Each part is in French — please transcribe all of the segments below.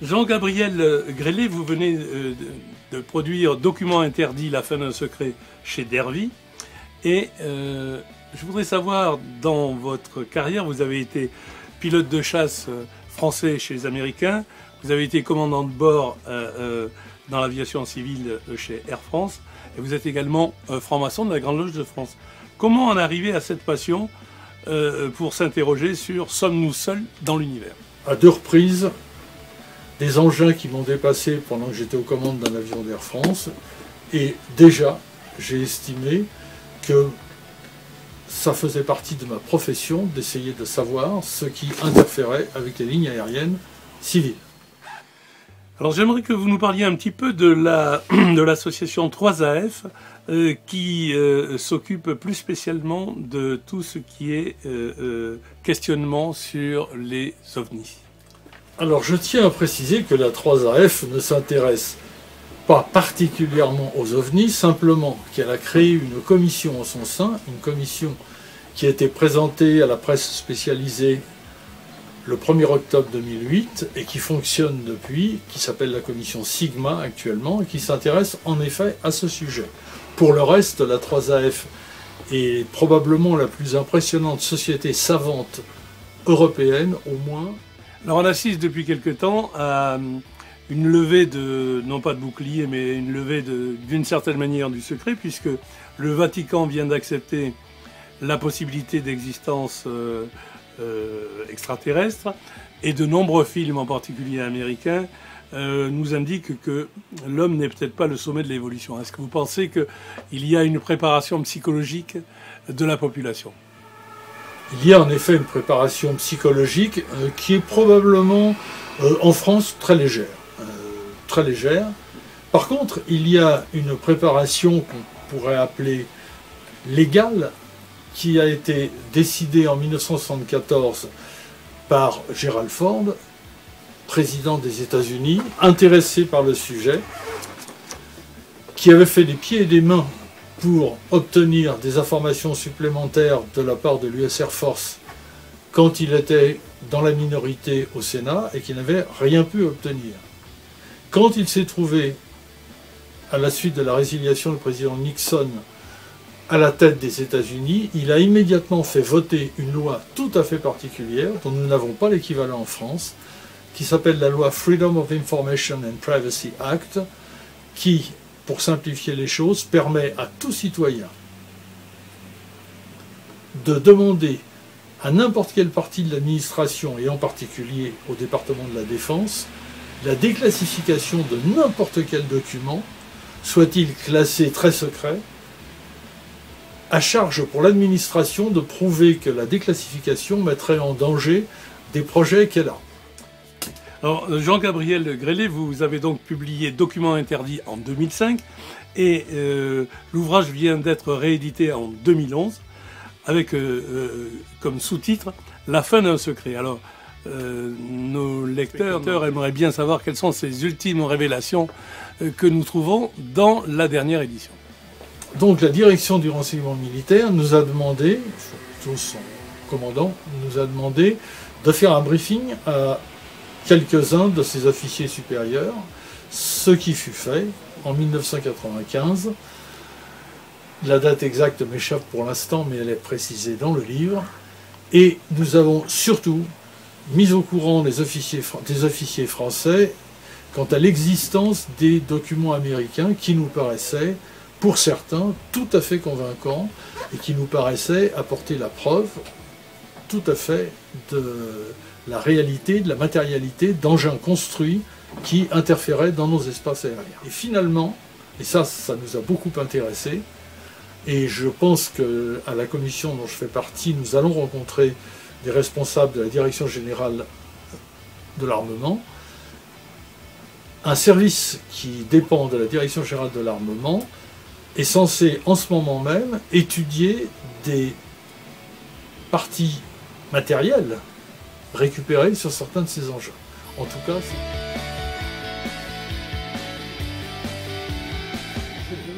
Jean-Gabriel Grellet, vous venez de produire Document interdit, la fin d'un secret chez Dervy. Et je voudrais savoir, dans votre carrière, vous avez été pilote de chasse français chez les Américains, vous avez été commandant de bord dans l'aviation civile chez Air France, et vous êtes également franc-maçon de la Grande Loge de France. Comment en arriver à cette passion pour s'interroger sur « Sommes-nous seuls dans l'univers » ? À deux reprises, des engins qui m'ont dépassé pendant que j'étais aux commandes d'un avion d'Air France, et déjà, j'ai estimé que ça faisait partie de ma profession d'essayer de savoir ce qui interférait avec les lignes aériennes civiles. Alors j'aimerais que vous nous parliez un petit peu de l'association 3AF qui s'occupe plus spécialement de tout ce qui est questionnement sur les ovnis. Alors je tiens à préciser que la 3AF ne s'intéresse pas particulièrement aux ovnis, simplement qu'elle a créé une commission en son sein, une commission qui a été présentée à la presse spécialisée le 1er octobre 2008 et qui fonctionne depuis, qui s'appelle la commission Sigma actuellement, et qui s'intéresse en effet à ce sujet. Pour le reste, la 3AF est probablement la plus impressionnante société savante européenne, au moins. Alors on assiste depuis quelque temps à une levée non pas de bouclier, mais une levée d'une certaine manière du secret, puisque le Vatican vient d'accepter la possibilité d'existence extraterrestre, et de nombreux films, en particulier américains, nous indiquent que l'homme n'est peut-être pas le sommet de l'évolution. Est-ce que vous pensez qu'il y a une préparation psychologique de la population ? Il y a en effet une préparation psychologique qui est probablement en France très légère. Très légère. Par contre, il y a une préparation qu'on pourrait appeler légale, qui a été décidée en 1974 par Gerald Ford, président des États-Unis, intéressé par le sujet, qui avait fait des pieds et des mains pour obtenir des informations supplémentaires de la part de l'US Air Force quand il était dans la minorité au Sénat et qui n'avait rien pu obtenir. Quand il s'est trouvé, à la suite de la résiliation du président Nixon, à la tête des États-Unis, il a immédiatement fait voter une loi tout à fait particulière, dont nous n'avons pas l'équivalent en France, qui s'appelle la loi Freedom of Information and Privacy Act, qui, pour simplifier les choses, permet à tout citoyen de demander à n'importe quelle partie de l'administration, et en particulier au département de la Défense, la déclassification de n'importe quel document, soit-il classé très secret, à charge pour l'administration de prouver que la déclassification mettrait en danger des projets qu'elle a. Alors, Jean-Gabriel Grellet, vous avez donc publié Document interdit en 2005 et l'ouvrage vient d'être réédité en 2011 avec comme sous-titre « La fin d'un secret ». Alors, nos lecteurs aimeraient bien savoir quelles sont ces ultimes révélations que nous trouvons dans la dernière édition. Donc la direction du renseignement militaire nous a demandé, surtout son commandant, nous a demandé de faire un briefing à quelques-uns de ses officiers supérieurs, ce qui fut fait en 1995. La date exacte m'échappe pour l'instant, mais elle est précisée dans le livre. Et nous avons surtout mis au courant des officiers français quant à l'existence des documents américains qui nous paraissaient, pour certains, tout à fait convaincants et qui nous paraissaient apporter la preuve tout à fait de la réalité, de la matérialité d'engins construits qui interféraient dans nos espaces aériens. Et finalement, et ça nous a beaucoup intéressés, et je pense qu'à la commission dont je fais partie, nous allons rencontrer des responsables de la Direction générale de l'armement, un service qui dépend de la Direction générale de l'armement est censé en ce moment même étudier des parties matérielles récupérées sur certains de ces engins. En tout cas,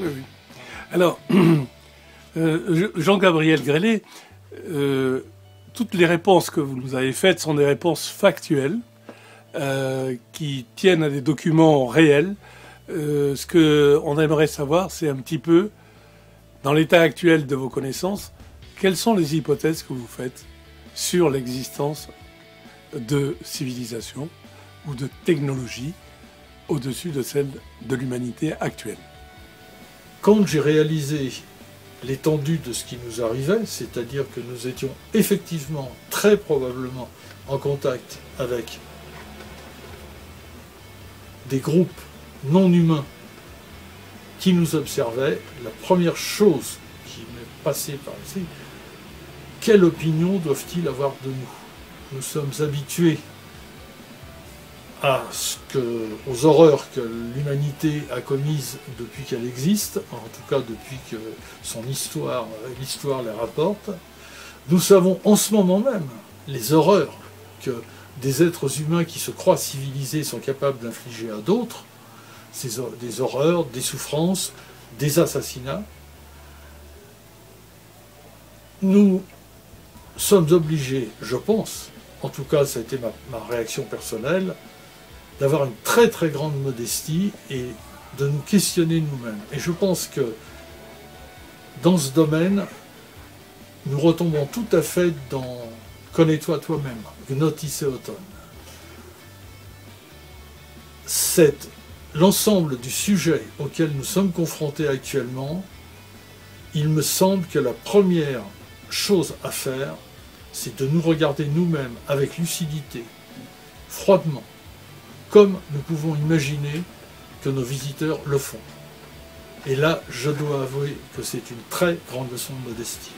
oui. Alors, Jean-Gabriel Grellet, toutes les réponses que vous nous avez faites sont des réponses factuelles. qui tiennent à des documents réels. Ce qu'on aimerait savoir, c'est un petit peu, dans l'état actuel de vos connaissances, quelles sont les hypothèses que vous faites sur l'existence de civilisations ou de technologies au-dessus de celle de l'humanité actuelle. Quand j'ai réalisé l'étendue de ce qui nous arrivait, c'est-à-dire que nous étions effectivement, très probablement, en contact avec des groupes non humains qui nous observaient, la première chose qui m'est passée par ici, quelle opinion doivent-ils avoir de nous? Nous sommes habitués aux horreurs que l'humanité a commises depuis qu'elle existe, en tout cas depuis que l'histoire les rapporte. Nous savons en ce moment même les horreurs que des êtres humains qui se croient civilisés sont capables d'infliger à d'autres, des horreurs, des souffrances, des assassinats. Nous sommes obligés, je pense, en tout cas ça a été ma réaction personnelle, d'avoir une très très grande modestie et de nous questionner nous-mêmes. Et je pense que dans ce domaine, nous retombons tout à fait dans « connais-toi toi-même », Gnotis Eoton. C'est l'ensemble du sujet auquel nous sommes confrontés actuellement. Il me semble que la première chose à faire, c'est de nous regarder nous-mêmes avec lucidité, froidement, comme nous pouvons imaginer que nos visiteurs le font. Et là, je dois avouer que c'est une très grande leçon de modestie.